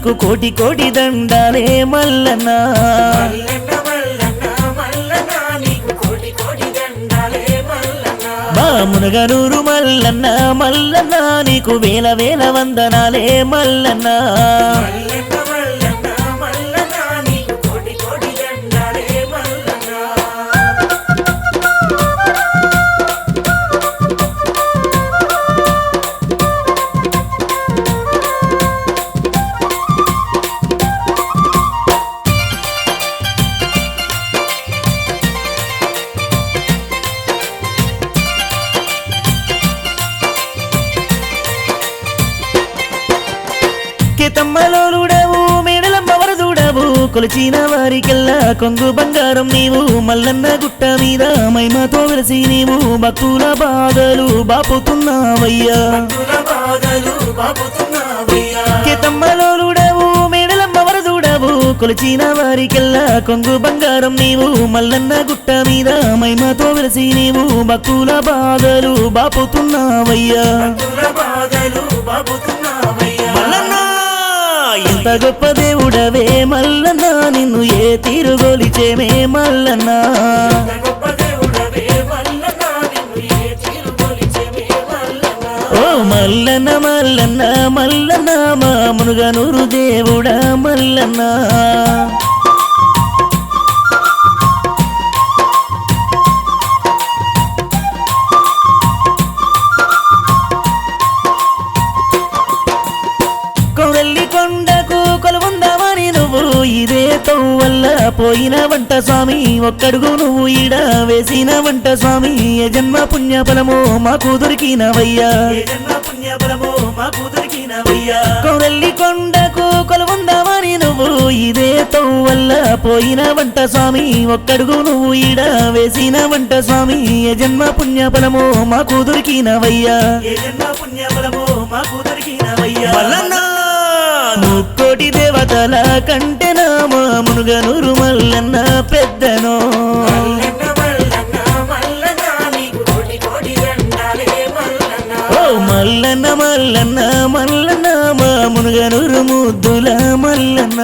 నీకు కోటి కోటి దండాలే మల్లన్న మా మునగనూరు మల్లన్న మల్లన్న నీకు వేల వేల వందనాలే మల్లన్న తమ్మలోలుడవు మేడలమ్మ వరదుడవు కొలిచిన వారికెల్లా కొంగు బంగారం నీవు మల్లన్న గుట్ట మీద మహిమతో వెలిసి నీవు భక్తుల బాధలు బాపుతున్నావయ్యా తమ్మలోలుడవు మేడలమ్మ వరదుడవు కొలిచిన వారికెల్లా కొంగు బంగారం నీవు మల్లన్న గుట్ట మీద మహిమతో వెలిసి నీవు భక్తుల బాధలు బాపుతున్నావయ్యా ఎంత గొప్ప దేవుడవే మల్లన్న నిన్ను ఏ తీరు గొలిచేమే మల్లన్న ఓ మల్లన్న మల్లన్న మల్లన్న మా మునుగనూరు దేవుడా మల్లన్న ఇదే తవ్వల్ల పోయిన వంట స్వామి ఒక్కడుగు నువ్వు ఈడ వేసిన వంట స్వామి ఏ జన్మ పుణ్యఫలమో మాకు దొరికినవయ్యా కొరల్లి కొండకు కొలువుందామని నువ్వు ఇదే తవ్వల్ల పోయిన వంట స్వామి ఒక్కడుగు నువ్వు ఈడ వేసిన వంట స్వామి ఏ జన్మ పుణ్యఫలమో మాకు దొరికినవయ్యా ముక్కోటి దేవతల కంటే నామ మునుగనూరు మల్లన్న పెద్దనో ఓ మల్లన్న మల్లన్న మల్లన్న మా మునుగనూరు ముద్దుల మల్లన్న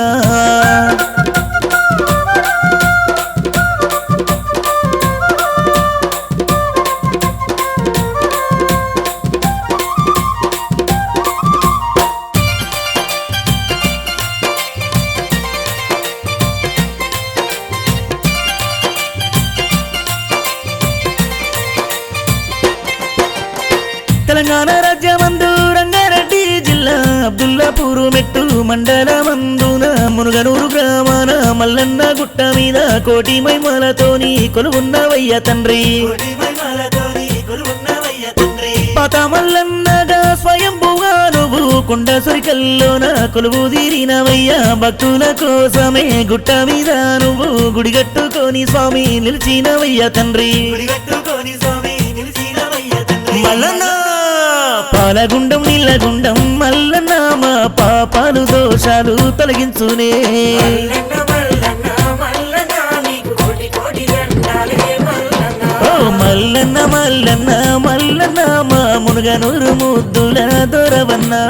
తెలంగాణ రాజ్యమందు రంగారెడ్డి జిల్లా అబ్దుల్లాపూరు మెట్టు మండలమందున మునుగనూరు గ్రామాన మల్లన్న గుట్ట మీద కోటి మహిమలతోని కొలువున్నవయ్య తండ్రి పాత మల్లన్నగా స్వయంభుగా నువ్వు కొండ సొరికల్లోన కొలువు తీరినవయ్యా భక్తుల కోసమే గుట్ట మీద నువ్వు గుడిగట్టుకొని స్వామి నిలిచినవయ్య తండ్రి మల్లన్న పాలగుండం నీళ్ళగుండం మల్లన్న మా పాపాలు దోషాలు తొలగించునే ఓ మల్లన్న మల్లన్న మల్లన్న మా మునుగనూరు ముద్దుల దొరవన్నా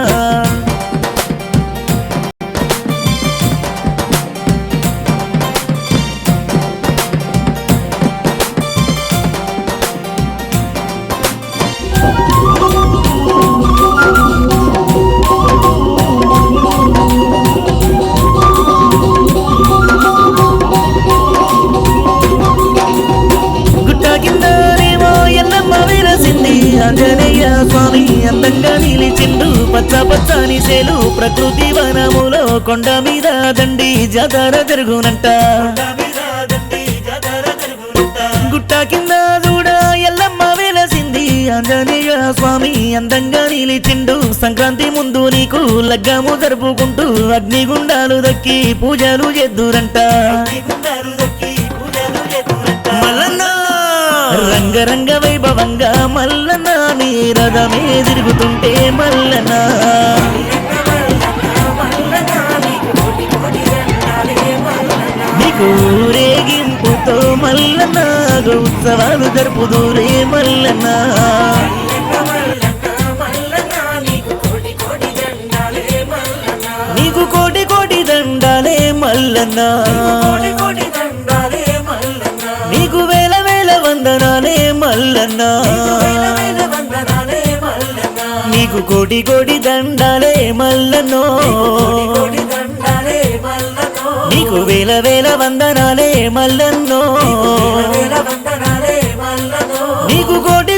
ఆంజనేయ స్వామి అందంగా నిలిచిండు పచ్చ పచ్చని సేలు ప్రకృతి వనములో కొండ మీద దండి జాతర జరుగునంట గుట్ట కింద చూడ ఎల్లమ్మ వెలసింది ఆంజనేయ స్వామి అందంగా నిలిచిండు సంక్రాంతి ముందు నీకు లగ్గము జరుపుకుంటూ అగ్నిగుండాలు దక్కి పూజలు చేద్దురంట రంగరంగ వైభవంగా మల్లన్న నీ రథమే తిరుగుతుంటే మల్లన్న నీకు ఊరేగింపుతో మల్లన్న ఉత్సవాలు జరుపుదూరే మల్లన్న నీకు కోటి మల్లన్న కోటి కోటి దండాలే మల్లన్న నీకు వేల వేల వందనాలే మల్లన్న వేల వేల వందనాలే మల్లన్న నీకు కోటి కోటి దండాలే మల్లన్నో కోటి కోటి దండాలే మల్లన్నో నీకు వేల వేల వందనాలే మల్లన్నో వేల వందనాలే మల్లన్నో నీకు కోటి